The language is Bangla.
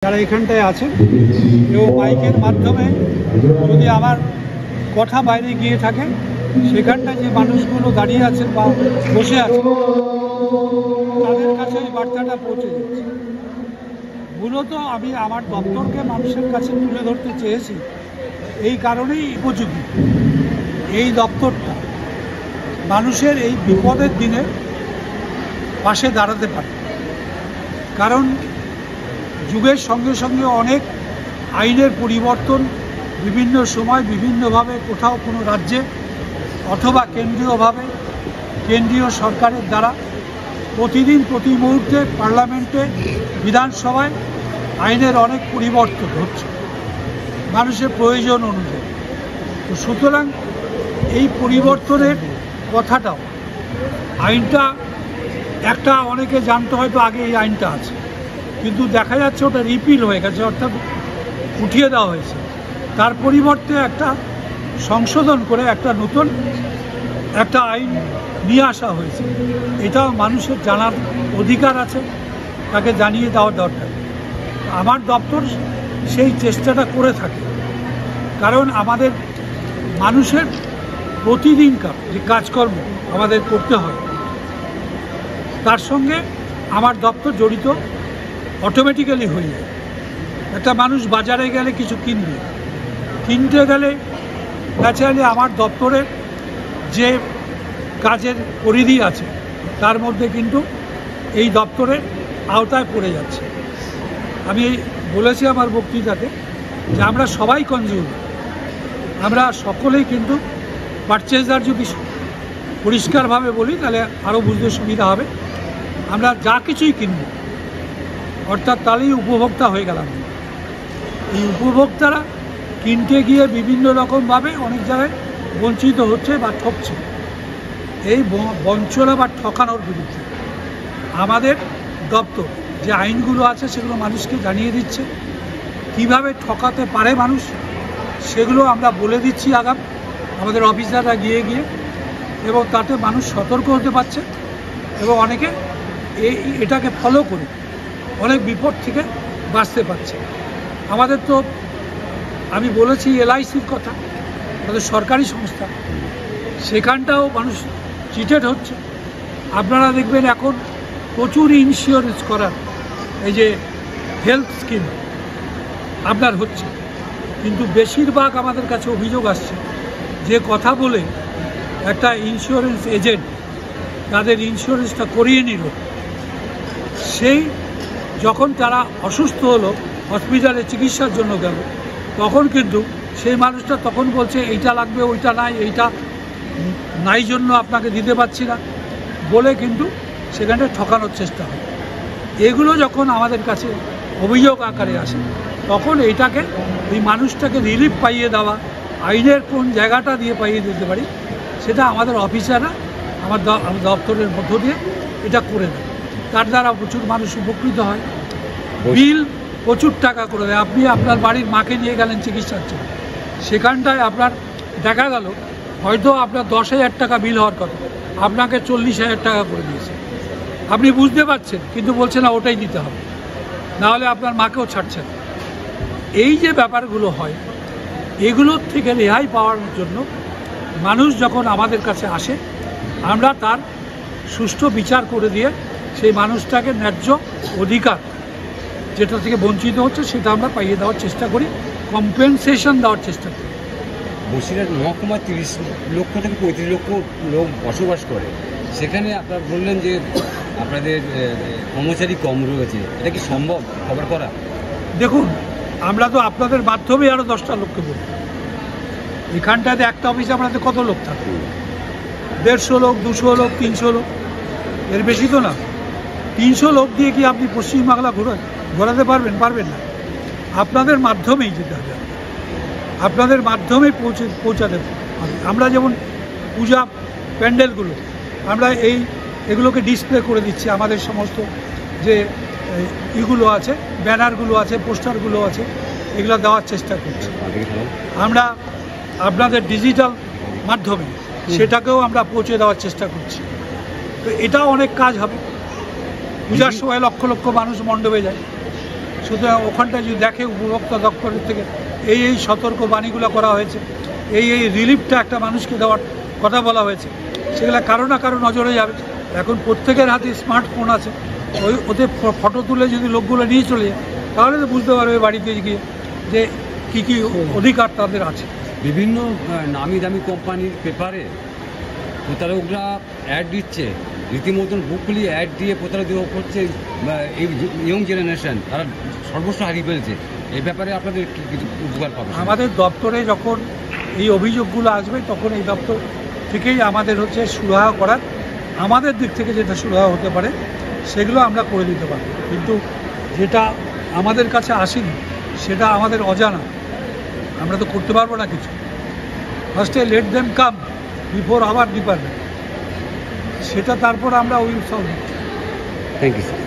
যারা এখানটায় আছেন এবং মাইকের মাধ্যমে যদি আমার কথা বাইরে গিয়ে থাকে, সেখানটায় যে মানুষগুলো দাঁড়িয়ে আছেন বা বসে আছেন তাদের কাছে এই বার্তাটা পৌঁছে যাচ্ছে। মূলত আমি আমার দপ্তরকে মানুষের কাছে তুলে ধরতে চেয়েছি এই কারণেই উপযোগী। এই দপ্তরটা মানুষের এই বিপদের দিনে পাশে দাঁড়াতে পারে, কারণ যুগের সঙ্গে সঙ্গে অনেক আইনের পরিবর্তন বিভিন্ন সময় বিভিন্নভাবে কোথাও কোনো রাজ্যে অথবা কেন্দ্রীয়ভাবে কেন্দ্রীয় সরকারের দ্বারা প্রতিদিন প্রতি মুহূর্তে পার্লামেন্টে বিধানসভায় আইনের অনেক পরিবর্তন হচ্ছে মানুষের প্রয়োজন অনুযায়ী। তো সুতরাং এই পরিবর্তনের কথাটাও আইনটা একটা অনেকে জানতে হয়তো আগে এই আইনটা আছে, কিন্তু দেখা যাচ্ছে ওটা রিপিল হয়ে গেছে, অর্থাৎ উঠিয়ে দেওয়া হয়েছে। তার পরিবর্তে একটা সংশোধন করে একটা নতুন একটা আইন নিয়ে আসা হয়েছে। এটাও মানুষের জানার অধিকার আছে, তাকে জানিয়ে দেওয়ার দরকার। আমার দপ্তর সেই চেষ্টাটা করে থাকে, কারণ আমাদের মানুষের প্রতিদিনকার যে কাজকর্ম আমাদের করতে হয় তার সঙ্গে আমার দপ্তর জড়িত অটোমেটিক্যালি হয়ে যায়। একটা মানুষ বাজারে গেলে কিছু কিনতে গেলে ন্যাচারালি আমার দপ্তরের যে কাজের পরিধি আছে তার মধ্যে কিন্তু এই দপ্তরের আওতায় পড়ে যাচ্ছে। আমি বলেছি আমার বক্তৃতাতে যে আমরা সবাই কনজিউমার, আমরা সকলেই কিন্তু পারচেজার। যদি পরিষ্কারভাবে বলি তাহলে আরও বুঝতে সুবিধা হবে। আমরা যা কিছুই কিনব অর্থাৎ তাহলেই উপভোক্তা হয়ে গেলাম। এই উপভোক্তারা কিনতে গিয়ে বিভিন্ন রকমভাবে অনেক জায়গায় বঞ্চিত হচ্ছে বা ঠকছে। এই বঞ্চনা বা ঠকানোর বিরুদ্ধে আমাদের দপ্তর যে আইনগুলো আছে সেগুলো মানুষকে জানিয়ে দিচ্ছে, কিভাবে ঠকাতে পারে মানুষ সেগুলো আমরা বলে দিচ্ছি আগাম আমাদের অফিসাররা গিয়ে এবং তাতে মানুষ সতর্ক হতে পারছে এবং অনেকে এটাকে ফলো করে অনেক বিপদ থেকে বাঁচতে পারছে। আমাদের তো আমি বলেছি LICর কথা, আমাদের সরকারি সংস্থা, সেখানটাও মানুষ চিটেড হচ্ছে। আপনারা দেখবেন এখন প্রচুর ইন্স্যুরেন্স করার এই যে হেলথ স্কিম আপনার হচ্ছে, কিন্তু বেশিরভাগ আমাদের কাছে অভিযোগ আসছে যে কথা বলে একটা ইন্স্যুরেন্স এজেন্ট তাদের ইন্স্যুরেন্সটা করিয়ে নিল, সেই যখন তারা অসুস্থ হলো হসপিটালে চিকিৎসার জন্য গেল তখন কিন্তু সেই মানুষটা তখন বলছে এইটা লাগবে ওইটা নাই, এইটা নাই জন্য আপনাকে দিতে পারছি না বলে কিন্তু সেখানে ঠকানোর চেষ্টা হয়। এগুলো যখন আমাদের কাছে অভিযোগ আকারে আসে তখন এইটাকে এই মানুষটাকে রিলিফ পাইয়ে দেওয়া, আইনের কোন জায়গাটা দিয়ে পাইয়ে দিতে পারি সেটা আমাদের অফিসাররা আমার দপ্তরের মধ্য দিয়ে এটা করে দেয়। তার দ্বারা প্রচুর মানুষ উপকৃত হয়। বিল প্রচুর টাকা করে দেয়। আপনি আপনার বাড়ির মাকে নিয়ে গেলেন চিকিৎসার জন্য, সেখানটায় আপনার দেখা গেল হয়তো আপনার 10,000 টাকা বিল হওয়ার কথা, আপনাকে 40,000 টাকা করে দিয়েছে। আপনি বুঝতে পারছেন কিন্তু বলছেন না ওটাই দিতে হবে, নাহলে আপনার মাকেও ছাড়ছেন। এই যে ব্যাপারগুলো হয় এগুলোর থেকে রেহাই পাওয়ার জন্য মানুষ যখন আমাদের কাছে আসে আমরা তার সুষ্ঠু বিচার করে দিয়ে সেই মানুষটাকে ন্যায্য অধিকার যেটা থেকে বঞ্চিত হচ্ছে সেটা আমরা পাইয়ে দেওয়ার চেষ্টা করি, কম্পেনসেশন দেওয়ার চেষ্টা করি। বসিরহাট মহকুমা 30 লক্ষ থেকে 35 লক্ষ লোক বসবাস করে, সেখানে আপনারা বললেন যে আপনাদের কর্মচারী কম রয়েছে, এটা কি সম্ভব কভার করা? দেখুন, আমরা তো আপনাদের মাধ্যমে আরও 10টা লোককে বলি। এখানটাতে একটা অফিসে আপনাদের কত লোক থাকে? 150 লোক, 200 লোক, 300 লোক, এর বেশি তো না। 300 লোক দিয়ে কি আপনি পশ্চিমবাংলা ঘোরাতে পারবেন না। আপনাদের মাধ্যমেই যেতে হবে, আপনাদের মাধ্যমেই পৌঁছাতে হবে। আমরা যেমন পূজা প্যান্ডেলগুলো আমরা এগুলোকে ডিসপ্লে করে দিচ্ছি, আমাদের সমস্ত যে ইগুলো আছে, ব্যানারগুলো আছে, পোস্টারগুলো আছে, এগুলো দেওয়ার চেষ্টা করছি। আমরা আপনাদের ডিজিটাল মাধ্যমে সেটাকেও আমরা পৌঁছে দেওয়ার চেষ্টা করছি। তো এটাও অনেক কাজ হবে। পূজার সময় লক্ষ লক্ষ মানুষ মণ্ডপে যায়, সুতরাং ওখানটায় যদি দেখে উপভোক্তা দপ্তরের থেকে এই সতর্ক বাণীগুলো করা হয়েছে, এই রিলিফটা একটা মানুষকে দেওয়ার কথা বলা হয়েছে, সেগুলো কারো না কারো নজরে যাবে। এখন প্রত্যেকের হাতে স্মার্টফোন আছে, ওতে ফটো তুলে যদি লোকগুলো নিয়ে চলে যায় তাহলে তো বুঝতে পারবে বাড়িতে গিয়ে যে কী কী অধিকার তাদের আছে। বিভিন্ন নামি দামি কোম্পানির পেপারে প্রতারকরা অ্যাড দিচ্ছে, রীতিমতন বুকগুলি অ্যাড দিয়ে প্রতারিত করছে এই ইয়ং জেনারেশন, তারা সর্বস্ব হারিয়ে ফেলছে। এই ব্যাপারে আপনাদের কি কিছু উপকার পাবে? আমাদের দপ্তরে যখন এই অভিযোগগুলো আসবে তখন এই দপ্তর থেকেই আমাদের হচ্ছে সুরাহা করার, আমাদের দিক থেকে যেটা সুরাহা হতে পারে সেগুলো আমরা করে দিতে পারি, কিন্তু যেটা আমাদের কাছে আসেনি সেটা আমাদের অজানা, আমরা তো করতে পারবো না কিছু। ফার্স্টে let them come before our department, সেটা তারপর আমরা ওই সব। Thank you sir.